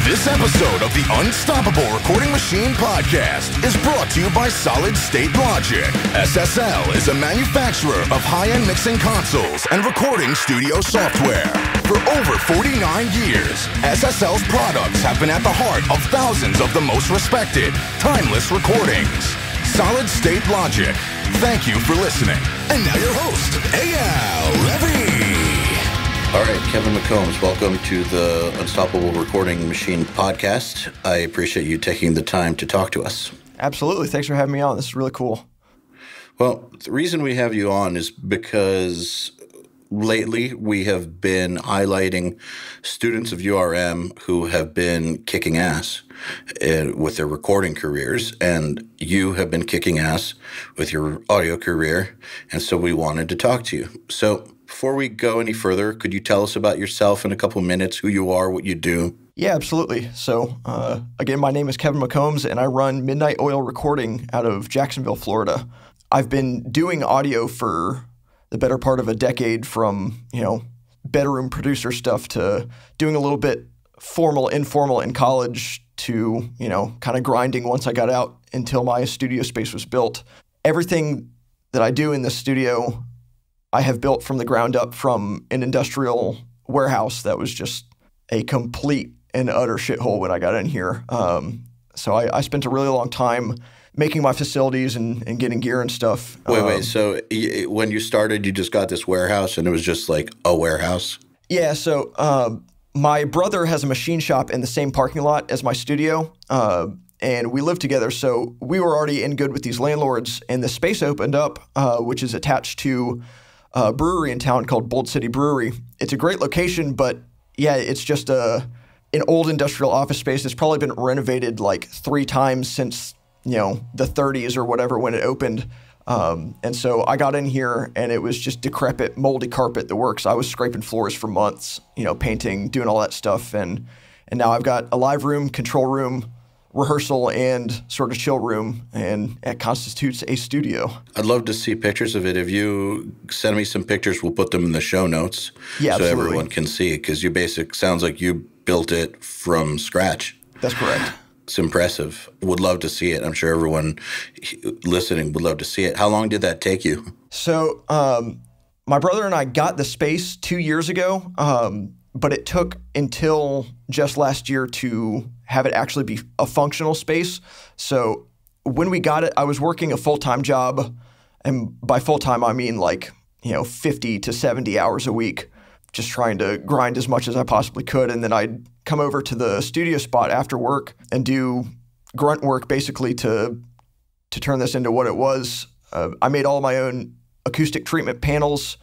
This episode of the Unstoppable Recording Machine Podcast is brought to you by Solid State Logic. SSL is a manufacturer of high-end mixing consoles and recording studio software. For over 49 years, SSL's products have been at the heart of thousands of the most respected, timeless recordings. Solid State Logic. Thank you for listening. And now your host, Eyal Levi. All right, Kevin McCombs, welcome to the Unstoppable Recording Machine Podcast. I appreciate you taking the time to talk to us. Absolutely. Thanks for having me on. This is really cool. Well, the reason we have you on is because lately we have been highlighting students of URM who have been kicking ass with their recording careers, and you have been kicking ass with your audio career, and so we wanted to talk to you. So before we go any further, could you tell us about yourself in a couple minutes, who you are, what you do? Yeah, absolutely. So, again, my name is Kevin McCombs, and I run Midnight Oil Recording out of Jacksonville, Florida. I've been doing audio for the better part of a decade, from, bedroom producer stuff to doing a little bit formal, informal in college to, kind of grinding once I got out until my studio space was built. Everything that I do in the studio, I have built from the ground up from an industrial warehouse that was just a complete and utter shithole when I got in here. So I spent a really long time making my facilities and getting gear and stuff. Wait. So when you started, you just got this warehouse and it was just like a warehouse? Yeah. So my brother has a machine shop in the same parking lot as my studio. And we lived together. So we were already in good with these landlords, and the space opened up, which is attached to a brewery in town called Bold City Brewery. It's a great location, but yeah, it's just an old industrial office space that's probably been renovated like 3 times since, the 30s or whatever when it opened. And so I got in here and it was just decrepit, moldy carpet, the works. I was scraping floors for months, painting, doing all that stuff. And now I've got a live room, control room, rehearsal, and sort of chill room, and it constitutes a studio. I'd love to see pictures of it. If you send me some pictures, we'll put them in the show notes so absolutely. Everyone can see it, because sounds like you built it from scratch. That's correct. It's impressive. Would love to see it. I'm sure everyone listening would love to see it. How long did that take you? So my brother and I got the space 2 years ago, but it took until just last year to have it actually be a functional space. So when we got it, I was working a full-time job, and by full-time I mean 50 to 70 hours a week, just trying to grind as much as I possibly could. And then I'd come over to the studio spot after work and do grunt work basically to turn this into what it was. I made all my own acoustic treatment panels.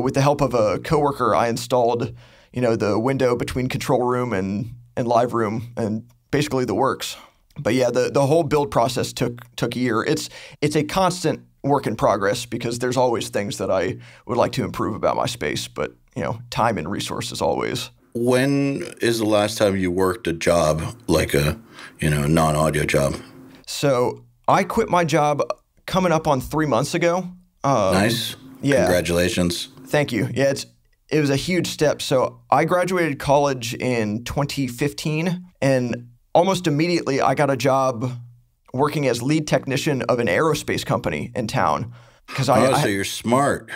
With the help of a coworker, I installed the window between control room and live room, and basically the works. But yeah, the whole build process took a year. It's a constant work in progress, because there's always things that I would like to improve about my space, but time and resources always. When is the last time you worked a job like a non-audio job? So I quit my job coming up on 3 months ago. Nice. Yeah. Congratulations. Thank you. Yeah, it was a huge step. So I graduated college in 2015, and almost immediately I got a job working as lead technician of an aerospace company in town. So you're smart.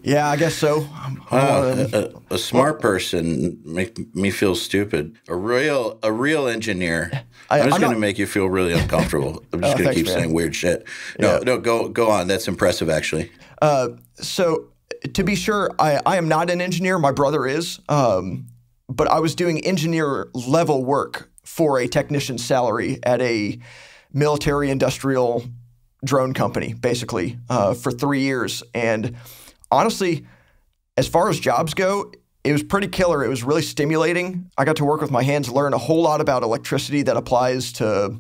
Yeah, I guess so. A smart person make me feel stupid. A real engineer. I'm just going to make you feel really uncomfortable. I'm just going to keep saying weird shit. No, go on. That's impressive, actually. So to be sure, I am not an engineer. My brother is. But I was doing engineer level work for a technician's salary at a military industrial drone company, basically, for 3 years. And honestly, as far as jobs go, it was pretty killer. It was really stimulating. I got to work with my hands, learn a whole lot about electricity that applies to,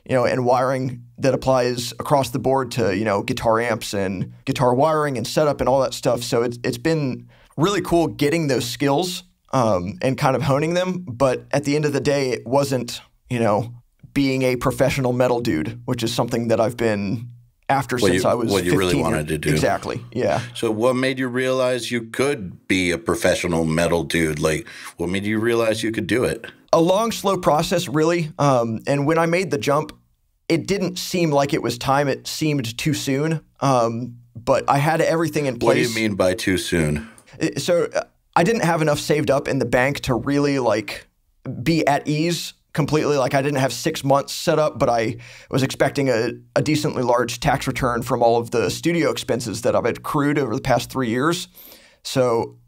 and wiring that applies across the board to, guitar amps and guitar wiring and setup and all that stuff. So it's been really cool getting those skills and kind of honing them. But at the end of the day, it wasn't, being a professional metal dude, which is something that I've been since I was 15. What you really wanted to do. Exactly, yeah. So what made you realize you could be a professional metal dude? Like, what made you realize you could do it? A long, slow process, really. And when I made the jump, it didn't seem like it was time. It seemed too soon. But I had everything in place. What do you mean by too soon? So I didn't have enough saved up in the bank to really like be at ease completely. Like I didn't have 6 months set up, but I was expecting a decently large tax return from all of the studio expenses that I've accrued over the past 3 years. So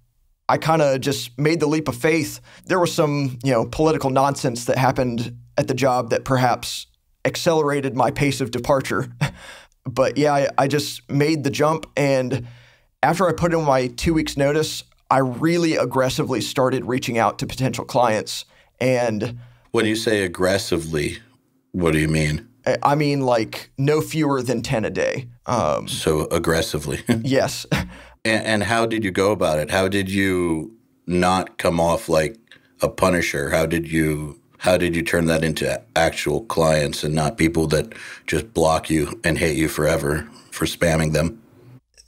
I kind of just made the leap of faith. There was some, political nonsense that happened at the job that perhaps accelerated my pace of departure. But yeah, I just made the jump. And after I put in my 2 weeks notice, I really aggressively started reaching out to potential clients. And when you say aggressively, what do you mean? I mean like no fewer than 10 a day. So aggressively. Yes. And how did you go about it? How did you not come off like a punisher? How did you turn that into actual clients and not people that just block you and hate you forever for spamming them?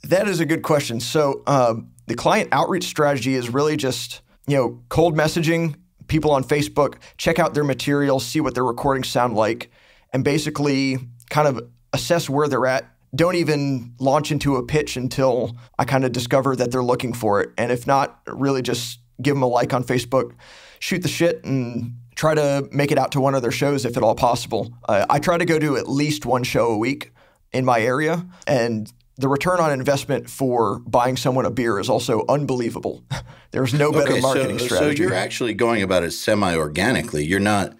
That is a good question. So the client outreach strategy is really just, cold messaging people on Facebook, check out their material, see what their recordings sound like, and basically kind of assess where they're at. Don't even launch into a pitch until I kind of discover that they're looking for it. And if not, really just give them a like on Facebook, shoot the shit, and try to make it out to one of their shows if at all possible. I try to go to at least one show a week in my area, and the return on investment for buying someone a beer is also unbelievable. There's no better marketing strategy. So you're actually going about it semi-organically. You're not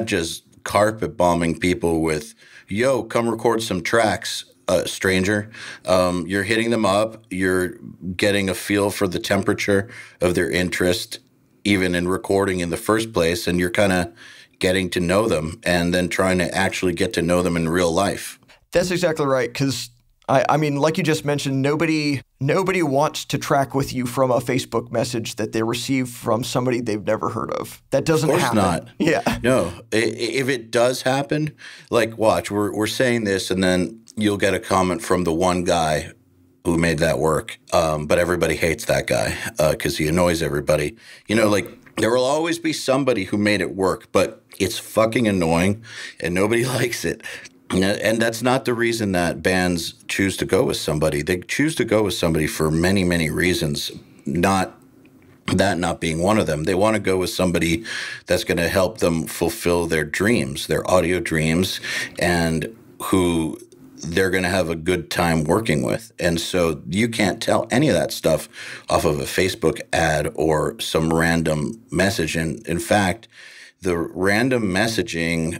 just carpet bombing people with, yo, come record some tracks, stranger. You're hitting them up. You're getting a feel for the temperature of their interest, even in recording in the first place, and you're kind of getting to know them and then trying to actually get to know them in real life. That's exactly right, because I mean, like you just mentioned, nobody wants to track with you from a Facebook message that they receive from somebody they've never heard of. That doesn't happen. Of course not. Yeah. No. If it does happen, like, watch, we're saying this, and then you'll get a comment from the one guy who made that work, but everybody hates that guy because he annoys everybody. There will always be somebody who made it work, but it's fucking annoying, and nobody likes it. And that's not the reason that bands choose to go with somebody. They choose to go with somebody for many, many reasons, not being one of them. They want to go with somebody that's going to help them fulfill their dreams, their audio dreams, and who they're going to have a good time working with. And so you can't tell any of that stuff off of a Facebook ad or some random message. And in fact, the random messaging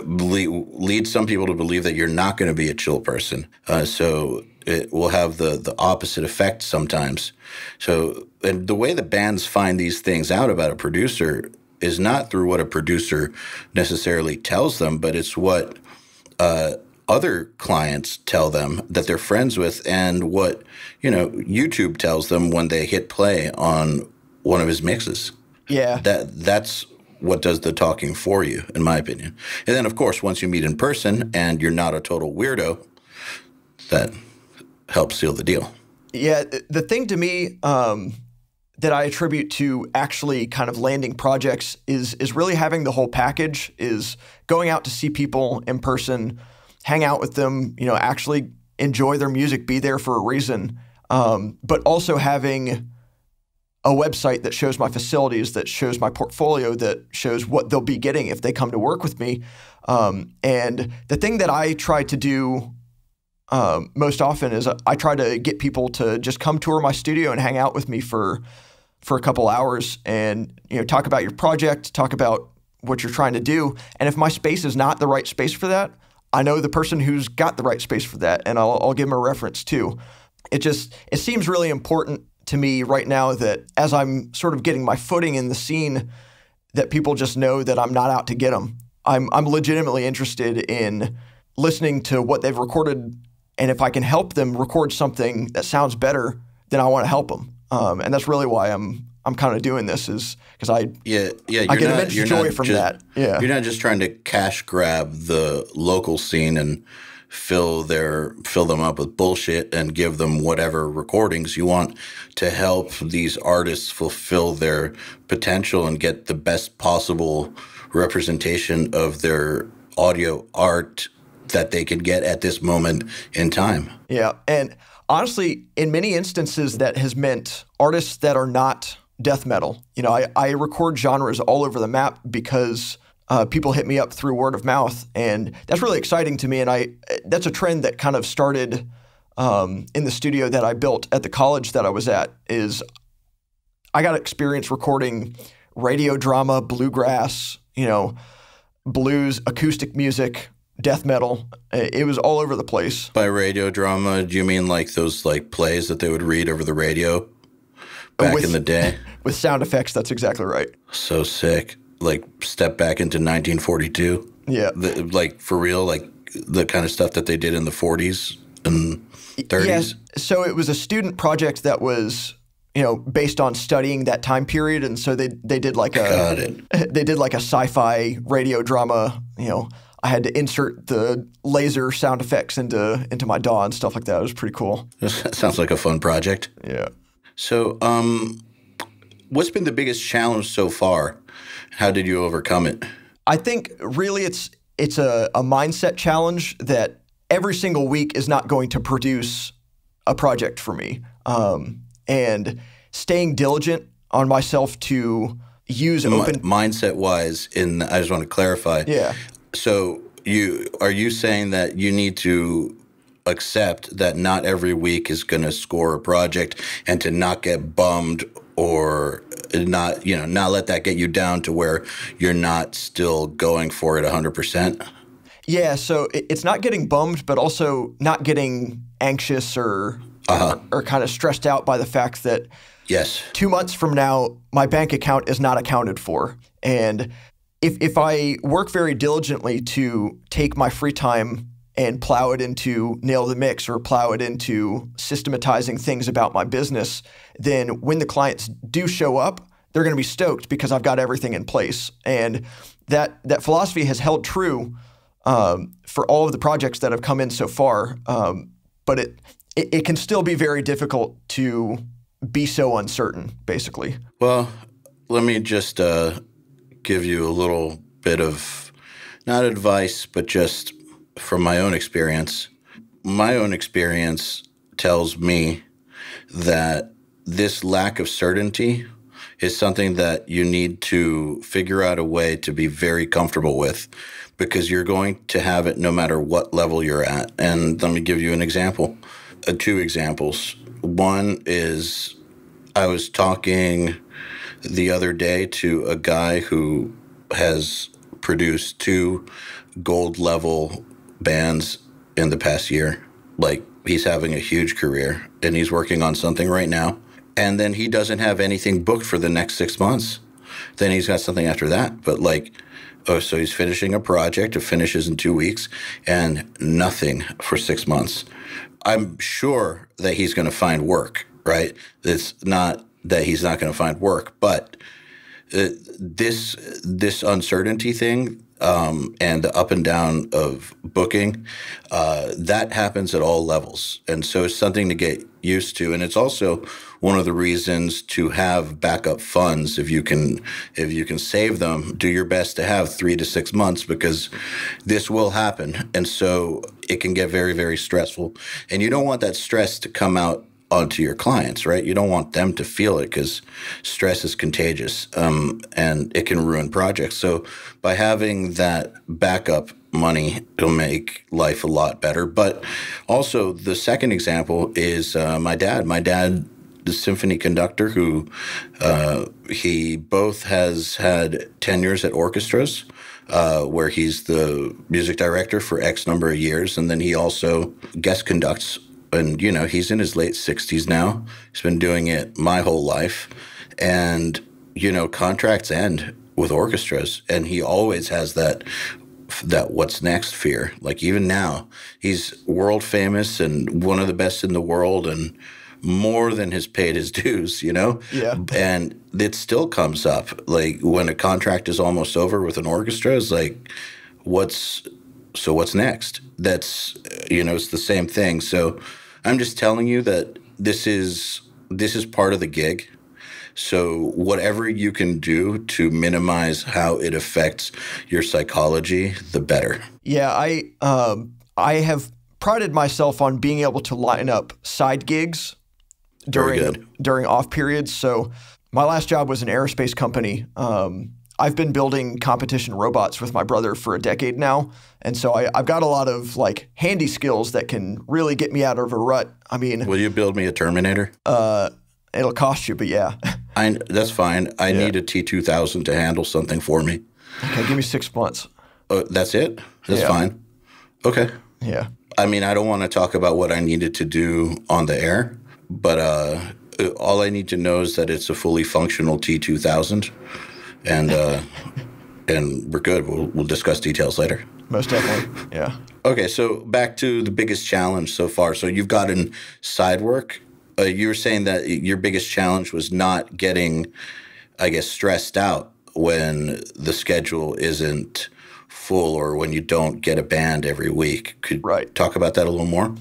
leads some people to believe that you're not going to be a chill person. So it will have the opposite effect sometimes. So and the way that bands find these things out about a producer is not through what a producer necessarily tells them, but it's what other clients tell them that they're friends with, and what YouTube tells them when they hit play on one of his mixes. Yeah, that's what does the talking for you, in my opinion. And then, of course, once you meet in person and you're not a total weirdo, that helps seal the deal. Yeah, the thing to me that I attribute to actually kind of landing projects is really having the whole package, is going out to see people in person, hang out with them, actually enjoy their music, be there for a reason, but also having a website that shows my facilities, that shows my portfolio, that shows what they'll be getting if they come to work with me. And the thing that I try to do most often is I try to get people to just come tour my studio and hang out with me for a couple hours and talk about your project, talk about what you're trying to do. And if my space is not the right space for that, I know the person who's got the right space for that, and I'll give them a reference too. It seems really important to me right now that as I'm sort of getting my footing in the scene, that people just know that I'm not out to get them. I'm legitimately interested in listening to what they've recorded, and if I can help them record something that sounds better, then I want to help them. And that's really why I'm I'm kind of doing this is because I get immense joy from that. Yeah, you're not just trying to cash grab the local scene and fill them up with bullshit and give them whatever recordings. You want to help these artists fulfill their potential and get the best possible representation of their audio art that they could get at this moment in time. Yeah, and honestly, in many instances, that has meant artists that are not death metal. You know, I record genres all over the map because people hit me up through word of mouth, and that's really exciting to me. And that's a trend that kind of started in the studio that I built at the college that I was at. Is I got experience recording radio drama, bluegrass, blues, acoustic music, death metal. It was all over the place. By radio drama, do you mean like those like plays that they would read over the radio back in the day? With sound effects, that's exactly right. So sick. Like step back into 1942. Yeah. Like for real, like the kind of stuff that they did in the 40s and 30s. Yes. So it was a student project that was, based on studying that time period, and so they did like they did like a sci-fi radio drama. I had to insert the laser sound effects into my DAW and stuff like that. It was pretty cool. That sounds like a fun project. Yeah. So, what's been the biggest challenge so far? How did you overcome it? I think really it's a mindset challenge that every single week is not going to produce a project for me. And staying diligent on myself to use open... Mindset-wise, I just want to clarify. Yeah. So are you saying that you need to accept that not every week is going to score a project and to not get bummed or not let that get you down to where you're not still going for it 100%? Yeah, so it's not getting bummed, but also not getting anxious or kind of stressed out by the fact that 2 months from now, my bank account is not accounted for. And if I work very diligently to take my free time and plow it into Nail the Mix or plow it into systematizing things about my business, then when the clients do show up, they're going to be stoked because I've got everything in place. And that philosophy has held true for all of the projects that have come in so far. But it can still be very difficult to be so uncertain, basically. Well, let me just give you a little bit of, not advice, but just from my own experience. My own experience tells me that this lack of certainty is something that you need to figure out a way to be very comfortable with, because you're going to have it no matter what level you're at. And let me give you an example, 2 examples. One is I was talking the other day to a guy who has produced 2 gold level bands in the past year. Like, he's having a huge career and he's working on something right now. And then he doesn't have anything booked for the next 6 months. Then he's got something after that. But so he's finishing a project. It finishes in 2 weeks and nothing for 6 months. I'm sure that he's going to find work, right? It's not that he's not going to find work, but this uncertainty thing and the up and down of booking, that happens at all levels. And so it's something to get used to. And it's also one of the reasons to have backup funds. If you can save them, do your best to have 3 to 6 months, because this will happen. And so it can get very, very stressful. And you don't want that stress to come out onto your clients, right? You don't want them to feel it, because stress is contagious, and it can ruin projects. So by having that backup money, it'll make life a lot better. But also the second example is my dad. My dad, the symphony conductor, who he both has had tenures at orchestras, where he's the music director for X number of years, and then he also guest conducts. And, he's in his late 60s now. He's been doing it my whole life. And, contracts end with orchestras. And he always has that what's next fear. Like, even now, he's world famous and one of the best in the world. And more than has paid his dues, you know? Yeah. And it still comes up. Like when a contract is almost over with an orchestra, it's like, what's next? That's, it's the same thing. So I'm just telling you that this is part of the gig. So whatever you can do to minimize how it affects your psychology, the better. Yeah, I have prided myself on being able to line up side gigs during off periods. So my last job was an aerospace company. I've been building competition robots with my brother for a decade now. And so I've got a lot of like handy skills that can really get me out of a rut. I mean, will you build me a Terminator? It'll cost you, but yeah. That's fine. I need a T2000 to handle something for me. Okay, give me 6 months. That's it? That's fine. Okay. Yeah. I mean, I don't want to talk about what I needed to do on the air, but all I need to know is that it's a fully functional T2000, and we're good. We'll discuss details later. Most definitely, yeah. Okay, so back to the biggest challenge so far. So you've gotten side work. You were saying that your biggest challenge was not getting, I guess, stressed out when the schedule isn't full or when you don't get a band every week. Could you talk about that a little more?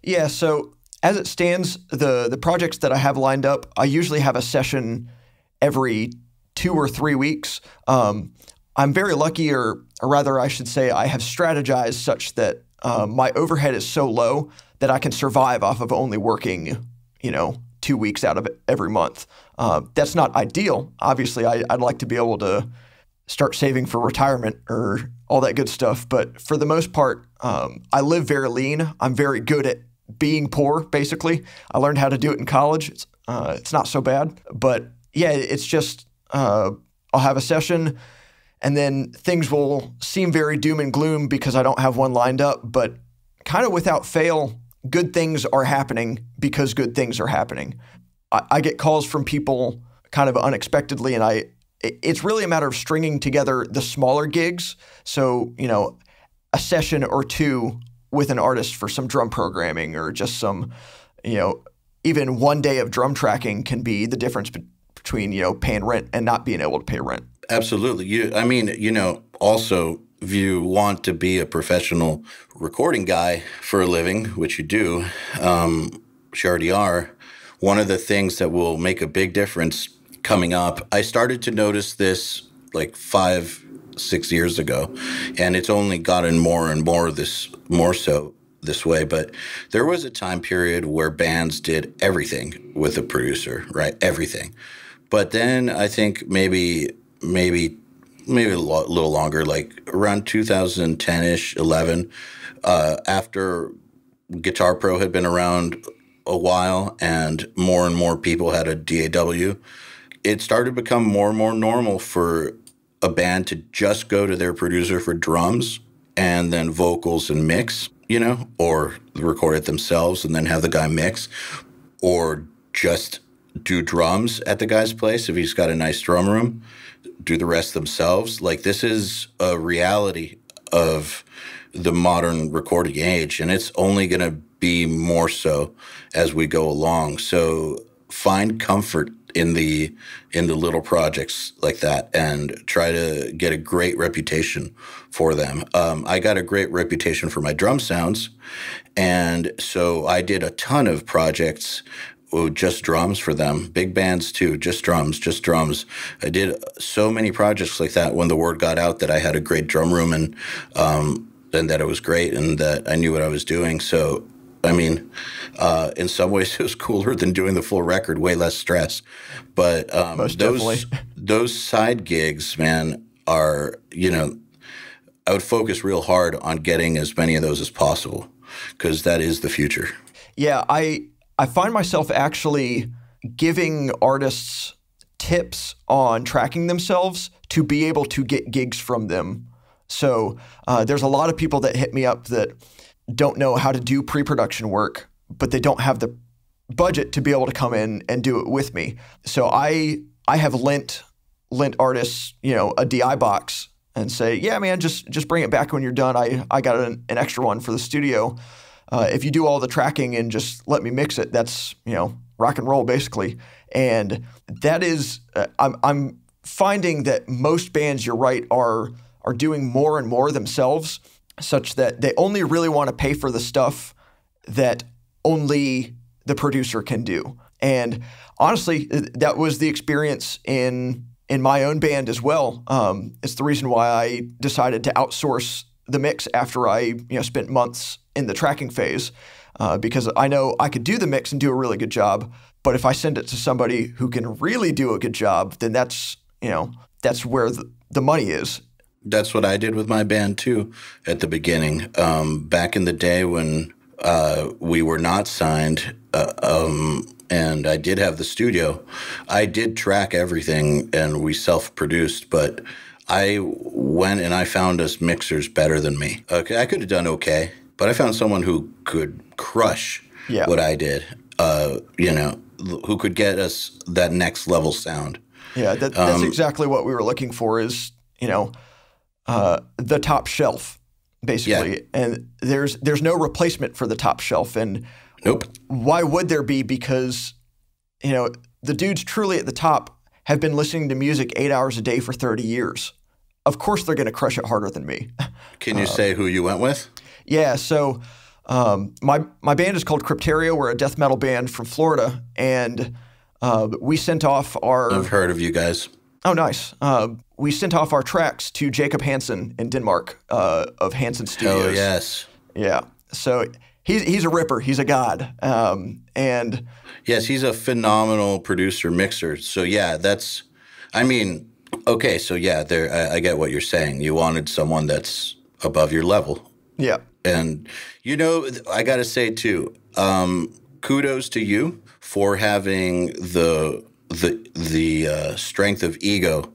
Yeah, so as it stands, the projects that I have lined up, I usually have a session every 2 or 3 weeks. I'm very lucky, or rather I should say I have strategized such that my overhead is so low that I can survive off of only working 2 weeks out of every month. That's not ideal. Obviously, I'd like to be able to start saving for retirement or all that good stuff. But for the most part, I live very lean. I'm very good at being poor, basically. I learned how to do it in college. It's not so bad. But yeah, it's just I'll have a session and then things will seem very doom and gloom because I don't have one lined up. But kind of without fail, good things are happening because good things are happening. I get calls from people kind of unexpectedly, and it's really a matter of stringing together the smaller gigs. So, a session or two with an artist for some drum programming or just some, even one day of drum tracking can be the difference between, paying rent and not being able to pay rent. Absolutely. Also, if you want to be a professional recording guy for a living, which you do, which you already are, one of the things that will make a big difference coming up, I started to notice this like 5-6 years ago, and it's only gotten more and more so this way, but there was a time period where bands did everything with a producer, right? Everything. But then I think maybe a little longer, like around 2010-ish, 11, after Guitar Pro had been around a while and more people had a DAW, it started to become more and more normal for a band to just go to their producer for drums and then vocals and mix, or record it themselves and then have the guy mix, or just do drums at the guy's place if he's got a nice drum room, do the rest themselves. Like, this is a reality of the modern recording age, and it's only going to be more so as we go along. So find comfort in the little projects like that and try to get a great reputation for them. I got a great reputation for my drum sounds, and so I did a ton of projects just drums for them. Big bands too, just drums. I did so many projects like that when the word got out that I had a great drum room and that it was great and that I knew what I was doing. So, in some ways it was cooler than doing the full record, way less stress. But those side gigs, man, are, I would focus real hard on getting as many of those as possible because that is the future. Yeah, I find myself actually giving artists tips on tracking themselves to be able to get gigs from them. So there's a lot of people that hit me up that don't know how to do pre-production work, but they don't have the budget to be able to come in and do it with me. So I have lent artists, a DI box and say, yeah, man, just bring it back when you're done. I got an extra one for the studio. If you do all the tracking and just let me mix it, that's, rock and roll, basically. And that is, I'm finding that most bands, you're right, are doing more and more themselves, such that they only really want to pay for the stuff that only the producer can do. And honestly, that was the experience in my own band as well. It's the reason why I decided to outsource the mix after I spent months in the tracking phase, because I know I could do the mix and do a really good job. But if I send it to somebody who can really do a good job, then that's where the money is. That's what I did with my band too at the beginning. Back in the day when we were not signed, and I did have the studio, I did track everything and we self-produced, but I went and I found us mixers better than me. Okay, I could have done okay, but I found someone who could crush what I did, who could get us that next level sound. Yeah, that's exactly what we were looking for is, the top shelf, basically. Yeah. And there's no replacement for the top shelf. And nope. Why would there be? Because, the dudes truly at the top have been listening to music 8 hours a day for 30 years. Of course they're going to crush it harder than me. Can you say who you went with? Yeah, so my band is called Crypteria. We're a death metal band from Florida. And we sent off our... I've heard of you guys. Oh, nice. We sent off our tracks to Jacob Hansen in Denmark of Hansen Studios. Oh, yes. Yeah. So he's a ripper. He's a god. And yes, he's a phenomenal producer, mixer. So, yeah, okay, so, yeah, I get what you're saying. You wanted someone that's above your level. Yeah. And, I got to say, too, kudos to you for having the strength of ego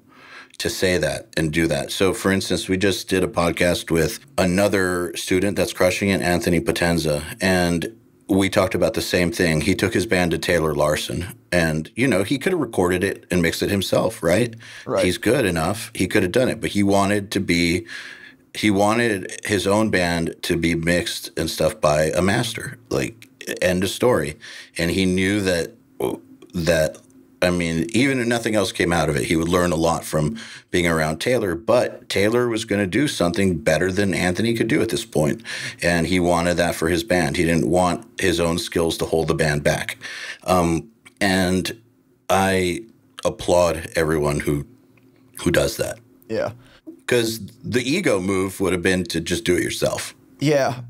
to say that and do that. So, for instance, we just did a podcast with another student that's crushing it, Anthony Potenza, and we talked about the same thing. He took his band to Taylor Larson, and, he could have recorded it and mixed it himself, right? Right. He's good enough. He could have done it, but he wanted his own band to be mixed and stuff by a master, like, end of story. And he knew that even if nothing else came out of it, he would learn a lot from being around Taylor. But Taylor was going to do something better than Anthony could do at this point. And he wanted that for his band. He didn't want his own skills to hold the band back. And I applaud everyone who does that. Yeah. Because the ego move would have been to just do it yourself. Yeah.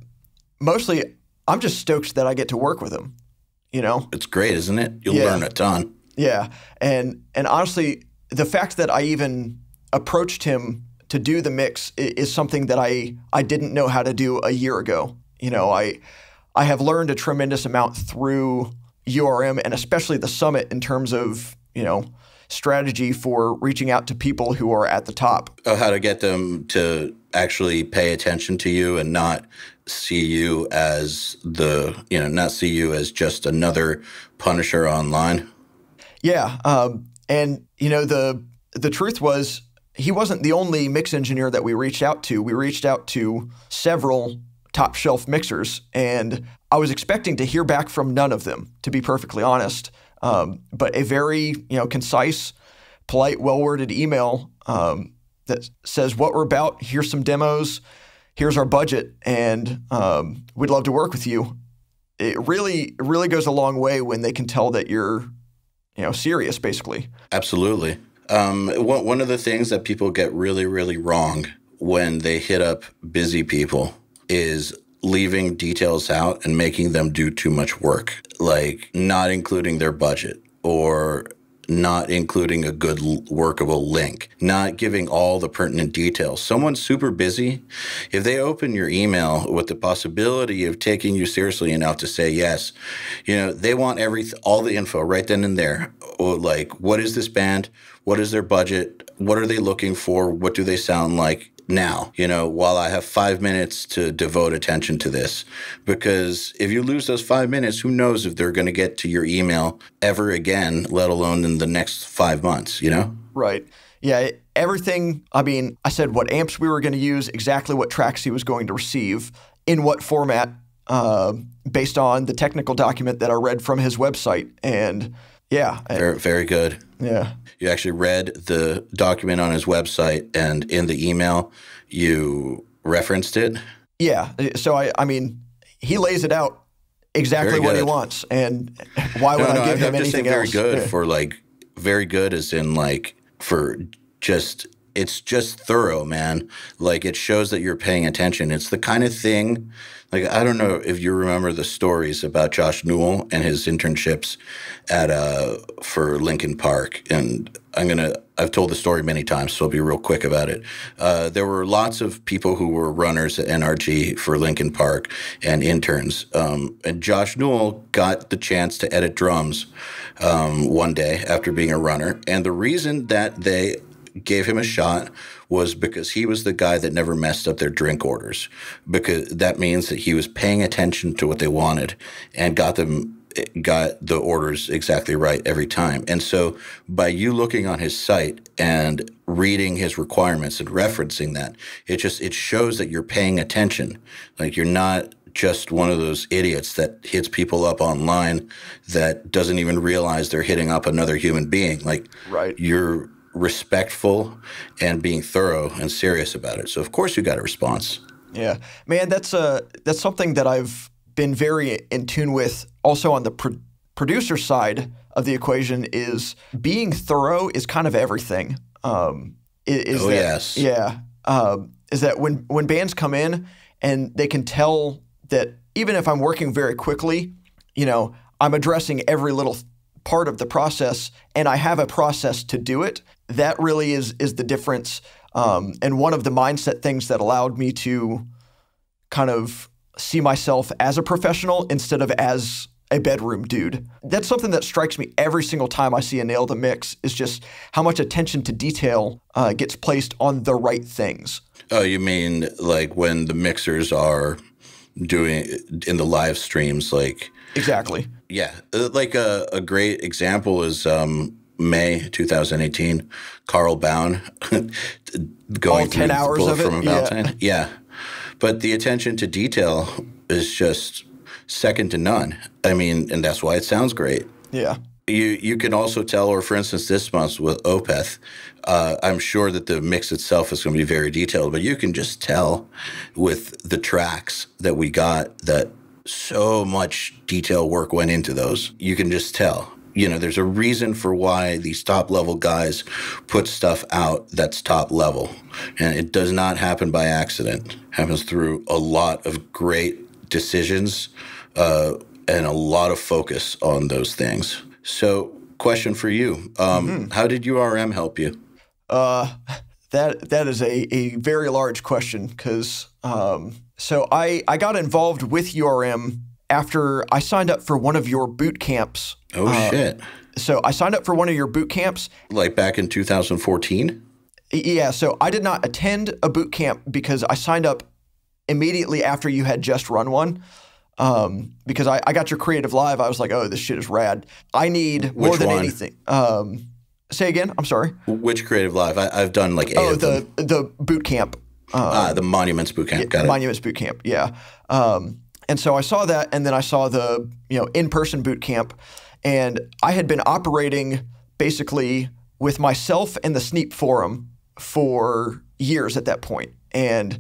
Mostly, I'm just stoked that I get to work with him, It's great, isn't it? You'll learn a ton. Yeah. And honestly, the fact that I even approached him to do the mix is something that I didn't know how to do a year ago. I have learned a tremendous amount through URM and especially the Summit in terms of, strategy for reaching out to people who are at the top. Oh, how to get them to actually pay attention to you and not see you as not see you as just another Punisher online. Yeah. And, the truth was he wasn't the only mix engineer that we reached out to. We reached out to several top shelf mixers, and I was expecting to hear back from none of them, to be perfectly honest. But a very, concise, polite, well-worded email that says what we're about, here's some demos, here's our budget, and we'd love to work with you. It really goes a long way when they can tell that you're, serious, basically. Absolutely. One of the things that people get really, really wrong when they hit up busy people is leaving details out and making them do too much work, like not including their budget or not including a good workable link, not giving all the pertinent details. Someone's super busy. If they open your email with the possibility of taking you seriously enough to say yes, they want all the info right then and there. Or like, what is this band? What is their budget? What are they looking for? What do they sound like? Now, while I have 5 minutes to devote attention to this, because if you lose those 5 minutes, who knows if they're going to get to your email ever again, let alone in the next 5 months, Right. Yeah. Everything. I said what amps we were going to use, exactly what tracks he was going to receive, in what format, based on the technical document that I read from his website. And yeah. Very, very good. Yeah. You actually read the document on his website, and in the email, you referenced it? Yeah. So, I mean, he lays it out exactly what he wants. And why would I give him anything else? Very good for like, very good as in like, for just, it's just thorough, man. Like, it shows that you're paying attention. It's the kind of thing, like, I don't know if you remember the stories about Josh Newell and his internships at for Lincoln Park. And I've told the story many times, so I'll be real quick about it. There were lots of people who were runners at NRG for Lincoln Park and interns. And Josh Newell got the chance to edit drums one day after being a runner. And the reason that they gave him a shot was because he was the guy that never messed up their drink orders, because that means that he was paying attention to what they wanted and got the orders exactly right every time. And so by you looking on his site and reading his requirements and referencing that, it shows that you're paying attention. Like, you're not just one of those idiots that hits people up online that doesn't even realize they're hitting up another human being. Like, right. You're respectful and being thorough and serious about it. So of course you got a response. Yeah, man, that's something that I've been very in tune with. Also on the producer side of the equation, is being thorough is kind of everything. Yes. Yeah. Is that when bands come in and they can tell that even if I'm working very quickly, I'm addressing every little part of the process, and I have a process to do it. That really is the difference. And one of the mindset things that allowed me to kind of see myself as a professional instead of as a bedroom dude. That's something that strikes me every single time I see a Nail the Mix, is just how much attention to detail gets placed on the right things. Oh, you mean like when the mixers are doing in the live streams, like... Exactly. Yeah. Like a great example is May 2018, Carl Baun going all 10 hours Bullet of it? from a Valentine. Yeah. But the attention to detail is just second to none. I mean, and that's why it sounds great. Yeah. You can also tell, or for instance, this month with Opeth, I'm sure that the mix itself is going to be very detailed, but you can just tell with the tracks that we got that so much detail work went into those. You can just tell. There's a reason for why these top-level guys put stuff out that's top level. And it does not happen by accident. It happens through a lot of great decisions and a lot of focus on those things. So, question for you. How did URM help you? That is a very large question, because so I got involved with URM after I signed up for one of your boot camps. Oh, shit. So I signed up for one of your boot camps. Like back in 2014? Yeah, so I did not attend a boot camp because I signed up immediately after you had just run one. Because I got your Creative Live. I was like, oh, this shit is rad. I need more than anything. Say again? I'm sorry. Which Creative Live? I've done like 8 of them. The boot camp. The Monuments boot camp. Got it. Monuments boot camp, yeah. And so I saw that, and then I saw the in-person boot camp, and I had been operating basically with myself and the Sneap forum for years at that point. And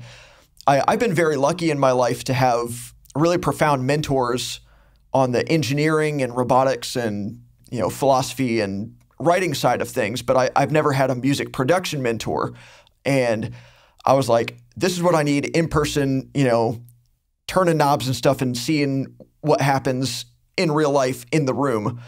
I've been very lucky in my life to have really profound mentors on the engineering and robotics and philosophy and writing side of things, but I've never had a music production mentor. And I was like, this is what I need in person, turning knobs and stuff and seeing what happens in real life in the room.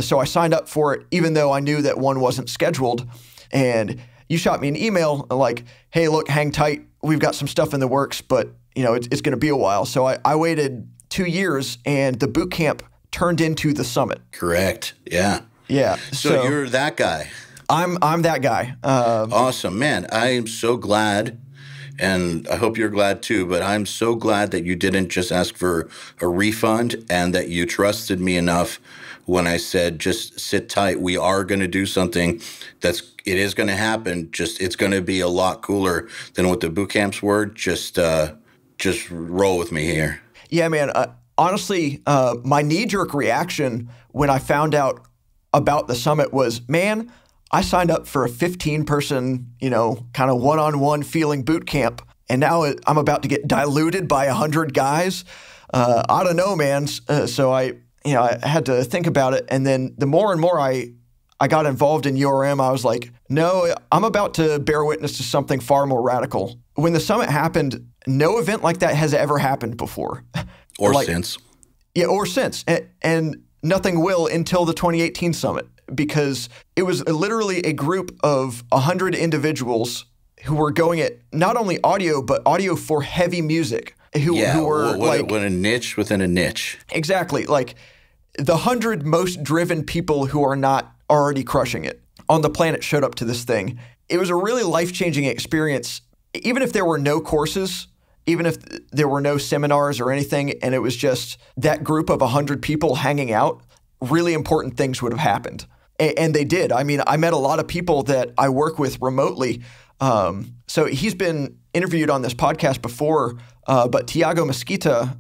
So I signed up for it, even though I knew that one wasn't scheduled. And you shot me an email like, hey, look, hang tight. We've got some stuff in the works, but it's going to be a while. So I waited 2 years, and the boot camp turned into the summit. Correct. Yeah. Yeah. So you're that guy. I'm that guy. Awesome, man. I am so glad, and I hope you're glad too, but I'm so glad that you didn't just ask for a refund and that you trusted me enough when I said, just sit tight. We are going to do something it is going to happen. It's going to be a lot cooler than what the boot camps were. Just roll with me here. Yeah, man. Honestly, my knee-jerk reaction when I found out about the summit was, man, I signed up for a 15-person, kind of one-on-one feeling boot camp, and now I'm about to get diluted by 100 guys. I don't know, man. So I had to think about it, and then the more and more I got involved in URM, I was like, no, I'm about to bear witness to something far more radical. When the summit happened, no event like that has ever happened before. Or since. Yeah, or since. And nothing will until the 2018 summit, because it was literally a group of 100 individuals who were going at not only audio, but audio for heavy music. Who were what a niche within a niche. Exactly. Like the 100 most driven people who are not already crushing it on the planet showed up to this thing. It was a really life-changing experience, even if there were no courses, even if there were no seminars or anything, and it was just that group of 100 people hanging out, really important things would have happened. And they did. I mean, I met a lot of people that I work with remotely. So he's been interviewed on this podcast before, but Tiago Mesquita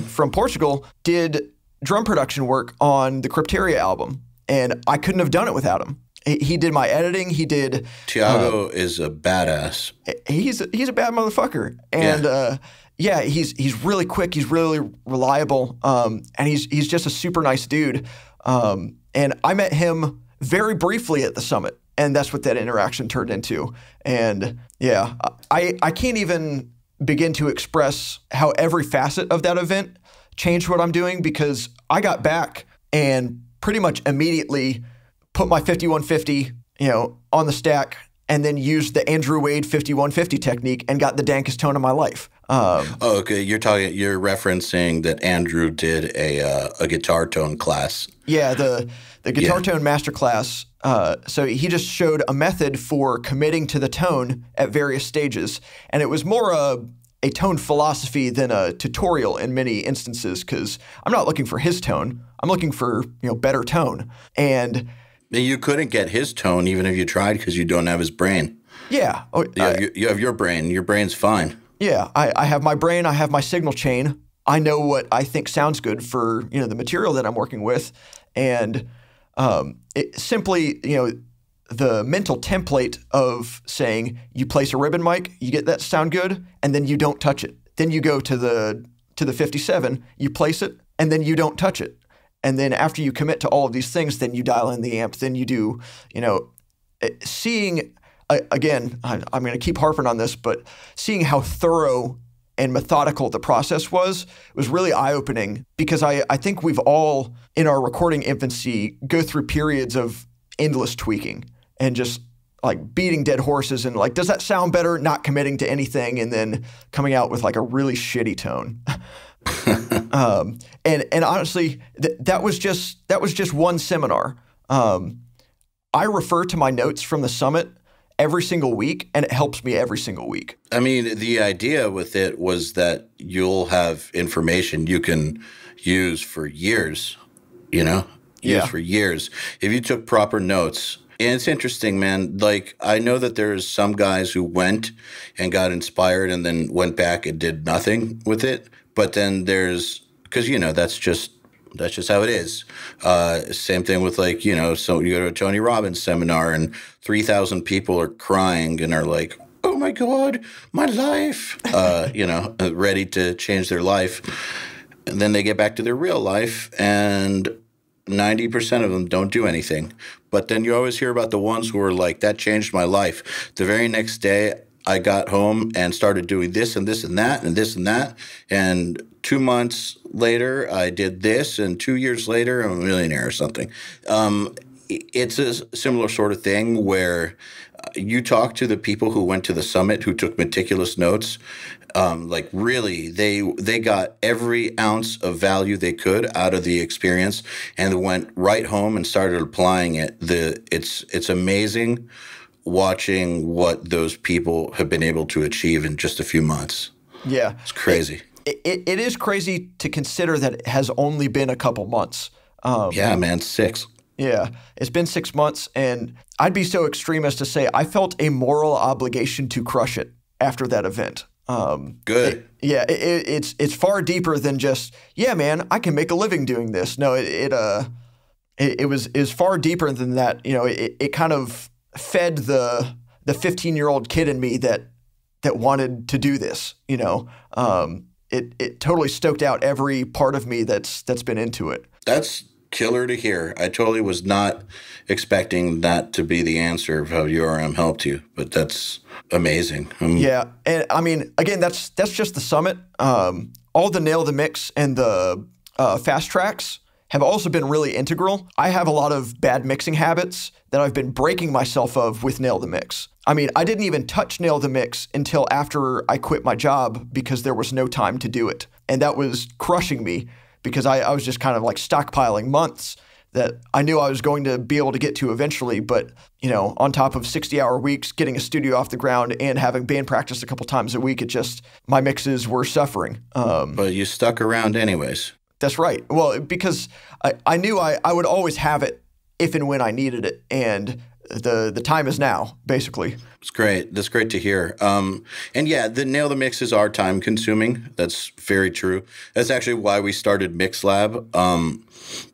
from Portugal did drum production work on the Crypteria album, and I couldn't have done it without him. He did my editing. He did. Tiago is a badass. He's a bad motherfucker, and he's really quick. He's really reliable, and he's just a super nice dude. And I met him very briefly at the summit, and that's what that interaction turned into. And yeah, I can't even begin to express how every facet of that event changed what I'm doing, because I got back and pretty much immediately put my 5150, on the stack, and then used the Andrew Wade 5150 technique and got the dankest tone of my life. Okay. You're referencing that Andrew did a guitar tone class. Yeah, the guitar tone master class. So he just showed a method for committing to the tone at various stages, and it was more a tone philosophy than a tutorial in many instances, because I'm not looking for his tone. I'm looking for better tone. And you couldn't get his tone even if you tried, because you don't have his brain. Yeah. You have your brain. Your brain's fine. Yeah. I have my brain. I have my signal chain. I know what I think sounds good for the material that I'm working with. And it simply, the mental template of saying you place a ribbon mic, you get that sound good, and then you don't touch it. Then you go to the 57, you place it, and then you don't touch it. And then after you commit to all of these things, then you dial in the amp, then you do, seeing, again, I'm going to keep harping on this, but seeing how thorough and methodical the process was really eye-opening, because I think we've all, in our recording infancy, go through periods of endless tweaking and just like beating dead horses and like, does that sound better? Not committing to anything, and then coming out with like a really shitty tone. And honestly, that was just one seminar. I refer to my notes from the summit every single week, and it helps me every single week. I mean, the idea with it was that you'll have information you can use for years, for years. If you took proper notes. And it's interesting, man. Like, I know that there's some guys who went and got inspired and then went back and did nothing with it. But then there's, because, that's just how it is. Same thing with so you go to a Tony Robbins seminar and 3,000 people are crying and are like, oh my God, my life, ready to change their life. And then they get back to their real life and 90% of them don't do anything. But then you always hear about the ones who are like, that changed my life. The very next day, I got home and started doing this and this and that and this and that. And 2 months later, I did this. And 2 years later, I'm a millionaire or something. It's a similar sort of thing where you talk to the people who went to the summit who took meticulous notes. Really, they got every ounce of value they could out of the experience and went right home and started applying it. It's amazing watching what those people have been able to achieve in just a few months. Yeah. It's crazy. It is crazy to consider that it has only been a couple months. Yeah, man, 6. Yeah, it's been 6 months, and I'd be so extreme as to say I felt a moral obligation to crush it after that event. Good. It's far deeper than just, yeah, man, I can make a living doing this. No, it was far deeper than that. You know, it kind of fed the 15-year-old kid in me that wanted to do this. You know, it totally stoked out every part of me that's been into it. That's killer to hear. I totally was not expecting that to be the answer of how URM helped you, but that's amazing. Yeah, and I mean, again, that's just the summit. All the Nail the Mix and the fast tracks have also been really integral. I have a lot of bad mixing habits that I've been breaking myself of with Nail the Mix. I mean, I didn't even touch Nail the Mix until after I quit my job because there was no time to do it. And that was crushing me because I was just kind of like stockpiling months that I knew I was going to be able to get to eventually. But, you know, on top of 60-hour weeks, getting a studio off the ground and having band practice a couple times a week, my mixes were suffering. But you stuck around anyways. That's right. Well, because I knew I would always have it if and when I needed it. And the time is now, basically. It's great. That's great to hear. And yeah, the Nail the Mixes are time consuming. That's very true. That's actually why we started Mix Lab.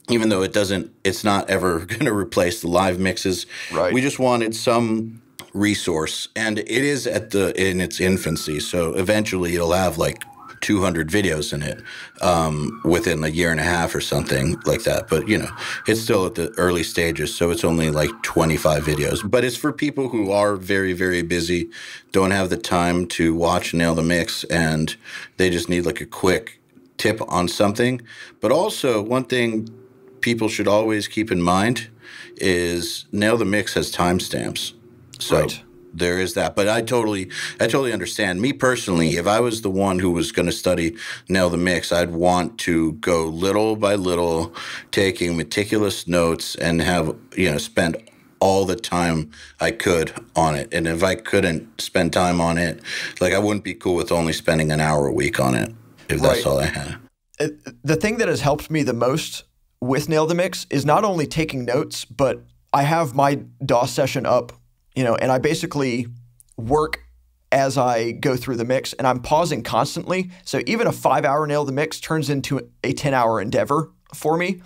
Even though it's not ever going to replace the live mixes. Right. We just wanted some resource, and it is in its infancy. So eventually it'll have like 200 videos in it within a year and a half or something like that. But, you know, it's still at the early stages, so it's only like 25 videos. But it's for people who are very, very busy, don't have the time to watch Nail the Mix, and they just need like a quick tip on something. But also, one thing people should always keep in mind is Nail the Mix has timestamps. So right. There is that. But I totally understand. Me personally, if I was the one who was going to study Nail the Mix, I'd want to go little by little, taking meticulous notes and have, you know, spend all the time I could on it. And if I couldn't spend time on it, like I wouldn't be cool with only spending an hour a week on it, if that's all I had. The thing that has helped me the most with Nail the Mix is not only taking notes, but I have my DAW session up, you know, and I basically work as I go through the mix, and I'm pausing constantly. So even a 5-hour Nail the Mix turns into a 10-hour endeavor for me,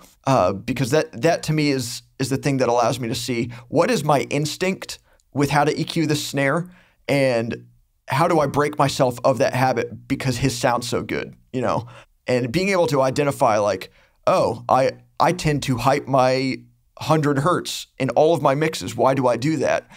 because that to me is the thing that allows me to see what is my instinct with how to EQ the snare, and how do I break myself of that habit because his sounds so good, you know, and being able to identify like, oh, I tend to hype my 100 hertz in all of my mixes. Why do I do that?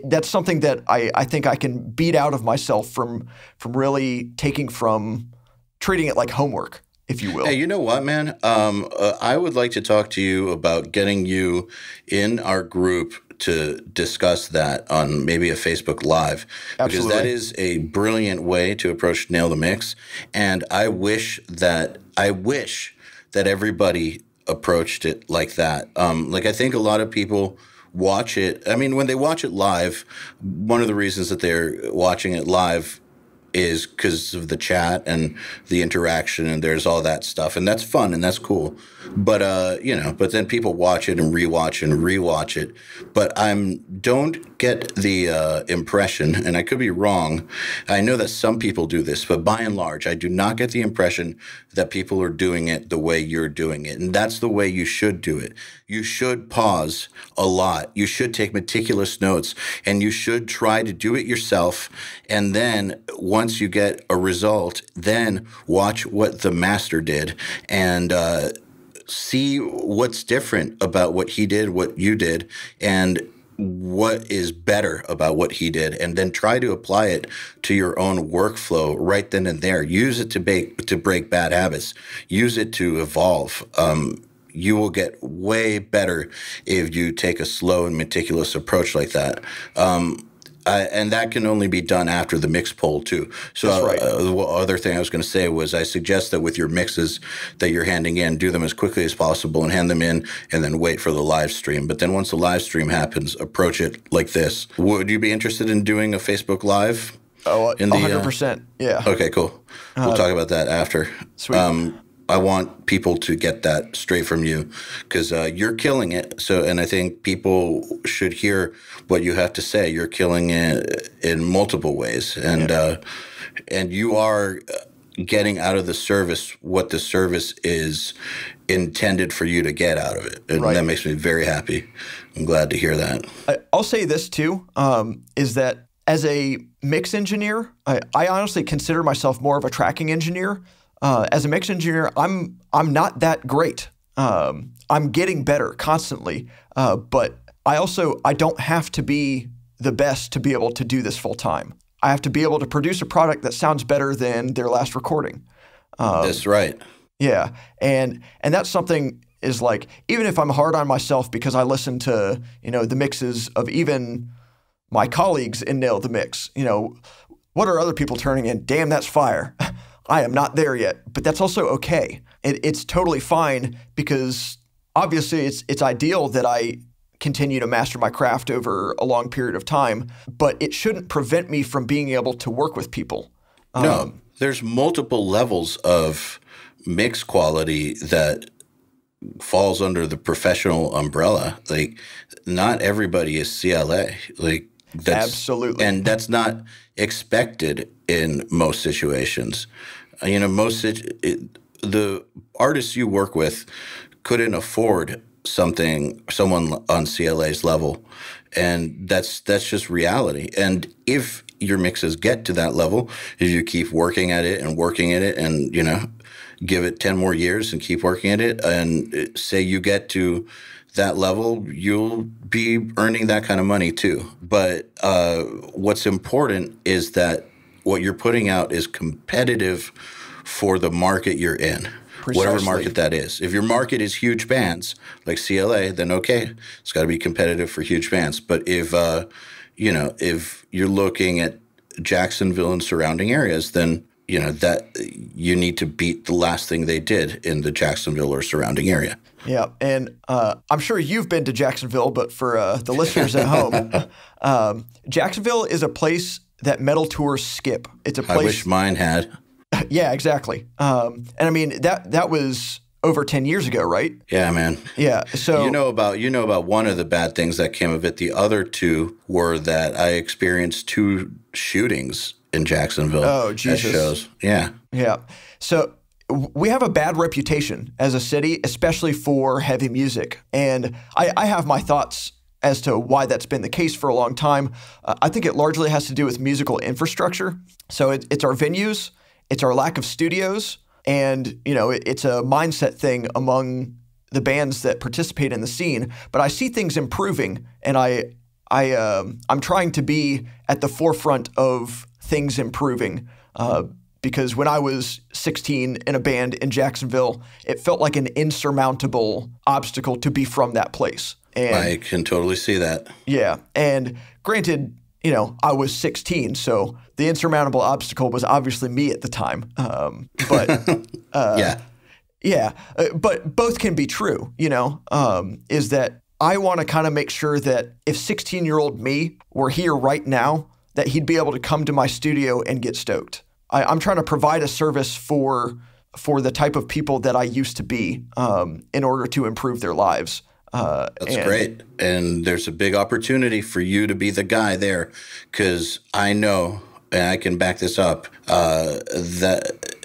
That's something that I think I can beat out of myself from really treating it like homework, if you will. Hey, you know what, man? I would like to talk to you about getting you in our group to discuss that on maybe a Facebook Live. Absolutely. Because that is a brilliant way to approach Nail the Mix. And I wish that everybody approached it like that. Like I think a lot of people watch it. I mean, when they watch it live, one of the reasons that they're watching it live is because of the chat and the interaction, and there's all that stuff, and that's fun and that's cool. But you know, but then people watch it and rewatch it. But don't get the impression, and I could be wrong. I know that some people do this, but by and large, I do not get the impression that people are doing it the way you're doing it, and that's the way you should do it. You should pause a lot. You should take meticulous notes, and you should try to do it yourself. And then once you get a result, then watch what the master did and see what's different about what he did, what you did, and what is better about what he did, and then try to apply it to your own workflow right then and there. Use it to break bad habits. Use it to evolve. You will get way better if you take a slow and meticulous approach like that. And that can only be done after the mix poll, too. So the other thing I was going to say was I suggest that with your mixes that you're handing in, do them as quickly as possible and hand them in, and then wait for the live stream. But then once the live stream happens, approach it like this. Would you be interested in doing a Facebook Live? Oh, 100%. Yeah. Okay, cool. We'll talk about that after. Sweet. I want people to get that straight from you because you're killing it. And I think people should hear what you have to say. You're killing it in multiple ways. And you are getting out of the service what the service is intended for you to get out of it. And that makes me very happy. I'm glad to hear that. I'll say this too, is that as a mix engineer, I honestly consider myself more of a tracking engineer. As a mix engineer, I'm not that great. I'm getting better constantly, but I don't have to be the best to be able to do this full time. I have to be able to produce a product that sounds better than their last recording. That's right. Yeah, and that's something is like, even if I'm hard on myself because I listen to the mixes of even my colleagues in Nail the Mix, what are other people turning in? Damn, that's fire. I am not there yet, but that's also okay. It's totally fine because obviously it's ideal that I continue to master my craft over a long period of time, but it shouldn't prevent me from being able to work with people. No, there's multiple levels of mix quality that falls under the professional umbrella. Like, not everybody is CLA. Like, Absolutely. And that's not expected in most situations. The artists you work with couldn't afford someone on CLA's level, and that's just reality. And if your mixes get to that level, if you keep working at it and give it 10 more years and keep working at it, and say you get to that level, you'll be earning that kind of money too. But what's important is that what you're putting out is competitive for the market you're in. Precisely. Whatever market that is. If your market is huge bands like CLA, then okay, it's got to be competitive for huge bands. But if you're looking at Jacksonville and surrounding areas, then that you need to beat the last thing they did in the Jacksonville or surrounding area. Yeah, and I'm sure you've been to Jacksonville, but for the listeners at home, Jacksonville is a place that metal tours skip. It's a place. I wish mine had. Yeah, exactly. And I mean that was over 10 years ago, right? Yeah, man. Yeah. So you know about one of the bad things that came of it. The other two were that I experienced 2 shootings in Jacksonville. Oh, Jesus. At shows. Yeah. Yeah. So we have a bad reputation as a city, especially for heavy music. And I have my thoughts as to why that's been the case for a long time. I think it largely has to do with musical infrastructure. So it's our venues, it's our lack of studios, and it's a mindset thing among the bands that participate in the scene. But I see things improving, and I'm trying to be at the forefront of things improving. Because when I was 16 in a band in Jacksonville, it felt like an insurmountable obstacle to be from that place. And I can totally see that. Yeah. And granted, I was 16, so the insurmountable obstacle was obviously me at the time. Yeah. Yeah. But both can be true, is that I want to kind of make sure that if 16-year-old me were here right now, that he'd be able to come to my studio and get stoked. I'm trying to provide a service for the type of people that I used to be in order to improve their lives. That's great. And there's a big opportunity for you to be the guy there, because I know, and I can back this up, that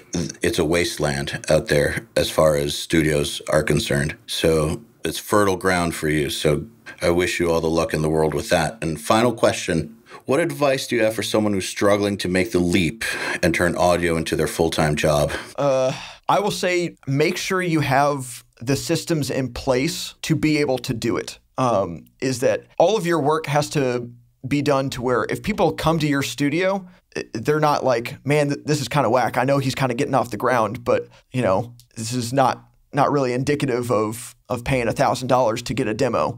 it's a wasteland out there as far as studios are concerned. So it's fertile ground for you. So I wish you all the luck in the world with that. And final question, what advice do you have for someone who's struggling to make the leap and turn audio into their full-time job? I will say make sure you have the systems in place to be able to do it. Is that all of your work has to be done to where if people come to your studio, they're not like, man, this is kind of whack. I know he's kind of getting off the ground, but this is not really indicative of paying $1,000 to get a demo.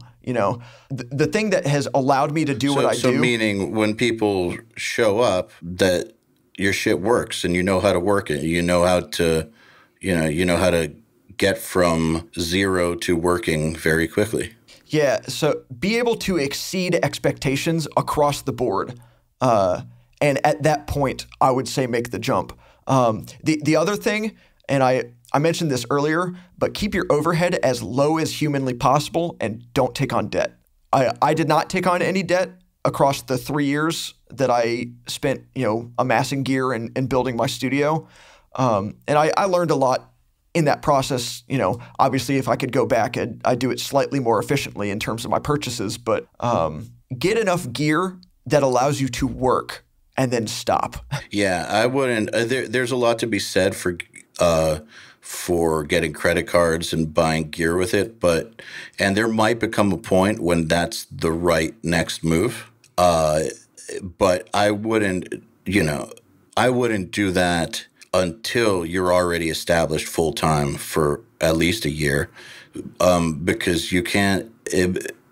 The thing that has allowed me to do what I do. So meaning when people show up, that your shit works and you know how to work it. You know how to get from zero to working very quickly. Yeah, so be able to exceed expectations across the board. And at that point, I would say make the jump. The other thing, and I mentioned this earlier, but keep your overhead as low as humanly possible and don't take on debt. I did not take on any debt across the 3 years that I spent, amassing gear and building my studio. And I learned a lot in that process. Obviously, if I could go back, I'd do it slightly more efficiently in terms of my purchases, but get enough gear that allows you to work and then stop. Yeah, I wouldn't. There's a lot to be said for getting credit cards and buying gear with it, and there might become a point when that's the right next move. But I wouldn't do that until you're already established full time for at least a year, because you can't.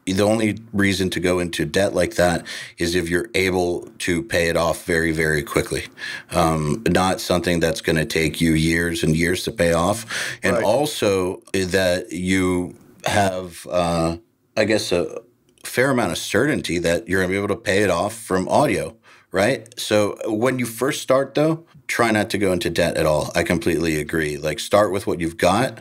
The only reason to go into debt like that is if you're able to pay it off very, very quickly. Not something that's going to take you years and years to pay off. And right. Also that you have, a fair amount of certainty that you're going to be able to pay it off from audio, right? So when you first start, though, try not to go into debt at all. I completely agree. Like, start with what you've got.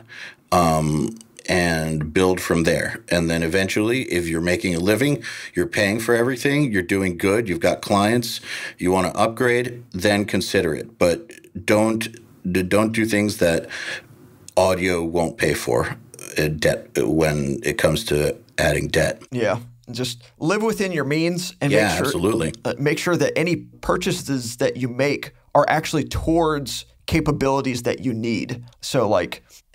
And build from there. And then eventually, if you're making a living, you're paying for everything, you're doing good, you've got clients, you want to upgrade, then consider it. But don't do things that audio won't pay for debt when it comes to adding debt. Yeah. Just live within your means and absolutely. Make sure that any purchases that you make are actually towards capabilities that you need. So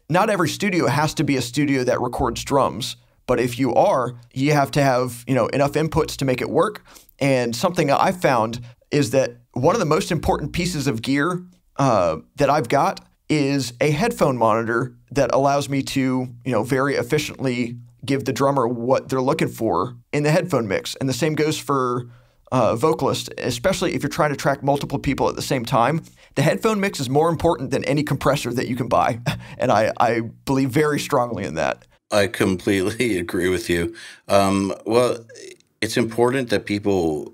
not every studio has to be a studio that records drums, but if you are, you have to have, enough inputs to make it work. And something I found is that one of the most important pieces of gear that I've got is a headphone monitor that allows me to, very efficiently give the drummer what they're looking for in the headphone mix. And the same goes for vocalist, especially if you're trying to track multiple people at the same time. The headphone mix is more important than any compressor that you can buy. And I believe very strongly in that. I completely agree with you. Well, it's important that people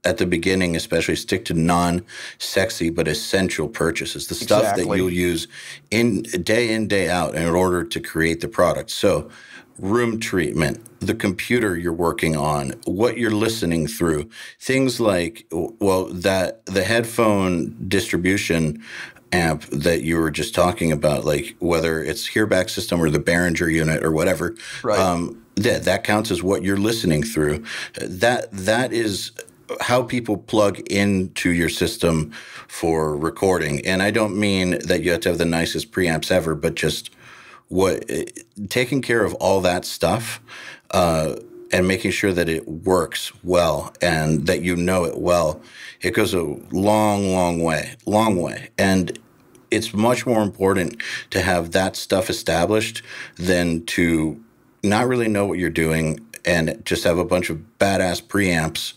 at the beginning especially stick to non-sexy but essential purchases, the stuff that you'll use in, day out in order to create the product. So room treatment, the computer you're working on, what you're listening through, things like, the headphone distribution amp that you were just talking about, like whether it's Hearback system or the Behringer unit or whatever, right. That counts as what you're listening through. That is how people plug into your system for recording. And I don't mean that you have to have the nicest preamps ever, but just taking care of all that stuff and making sure that it works well and that you know it well, it goes a long way. And it's much more important to have that stuff established than to not really know what you're doing and just have a bunch of badass preamps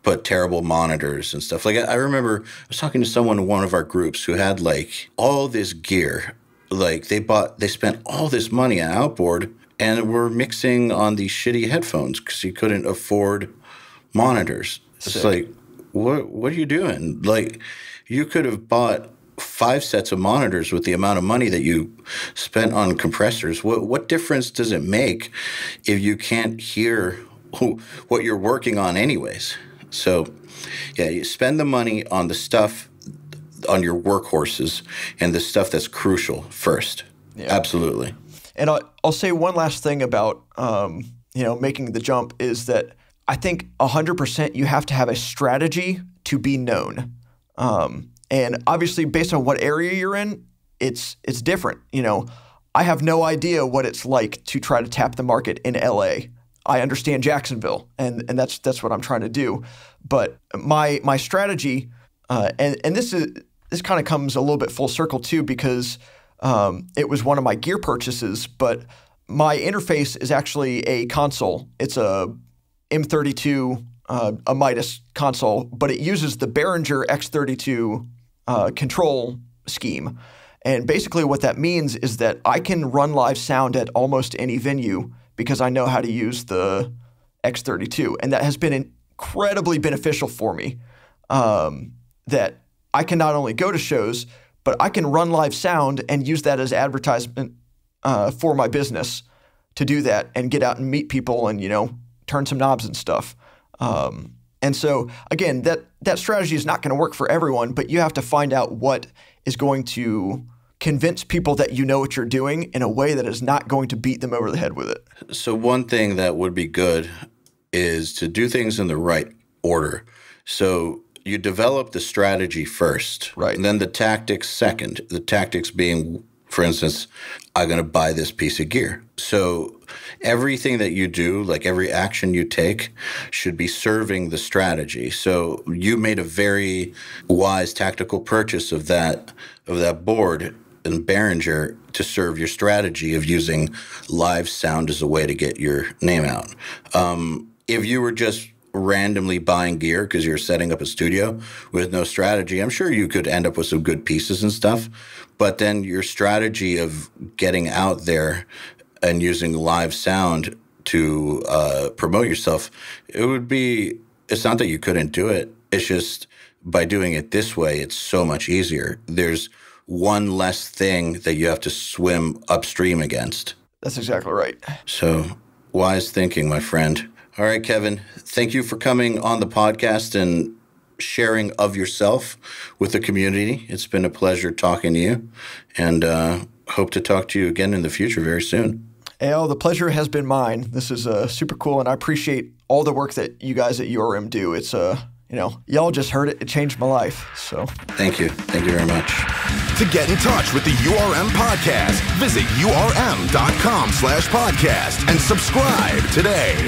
but terrible monitors and stuff. Like, I remember I was talking to someone in one of our groups who had all this gear. Like, they spent all this money on outboard and were mixing on these shitty headphones because he couldn't afford monitors. It's like, what are you doing? Like, you could have bought 5 sets of monitors with the amount of money that you spent on compressors. What difference does it make if you can't hear what you're working on anyways? So, yeah, you spend the money on the stuff, on your workhorses, and the stuff that's crucial first. Yeah. Absolutely. And I'll say one last thing about, making the jump is that I think 100% you have to have a strategy to be known. And obviously, based on what area you're in, it's different. I have no idea what it's like to try to tap the market in LA. I understand Jacksonville, and that's what I'm trying to do. But my strategy, and this kind of comes a little bit full circle too, because it was one of my gear purchases. But my interface is actually a console. It's a M32, a Midas console, but it uses the Behringer X32 control scheme. And basically, what that means is that I can run live sound at almost any venue because I know how to use the X32. And that has been incredibly beneficial for me, that I can not only go to shows, but I can run live sound and use that as advertisement for my business to do that and get out and meet people and, turn some knobs and stuff. And so, again, that strategy is not going to work for everyone, but you have to find out what is going to convince people that you know what you're doing in a way that is not going to beat them over the head with it. So one thing that would be good is to do things in the right order. So you develop the strategy first, right, and then the tactics second. The tactics being, for instance, I'm going to buy this piece of gear. So everything that you do, like every action you take, should be serving the strategy. So you made a very wise tactical purchase of that board and Behringer to serve your strategy of using live sound as a way to get your name out. If you were just randomly buying gear because you're setting up a studio with no strategy, I'm sure you could end up with some good pieces and stuff. But then your strategy of getting out there and using live sound to promote yourself, it's not that you couldn't do it. It's just by doing it this way, it's so much easier. There's one less thing that you have to swim upstream against. That's exactly right. So wise thinking, my friend. All right, Kevin, thank you for coming on the podcast and sharing of yourself with the community. It's been a pleasure talking to you, and hope to talk to you again in the future very soon. Eyal, the pleasure has been mine. This is super cool, and I appreciate all the work that you guys at URM do. It's y'all just heard it. It changed my life. So thank you. Thank you very much. To get in touch with the URM Podcast, visit urm.com/podcast and subscribe today.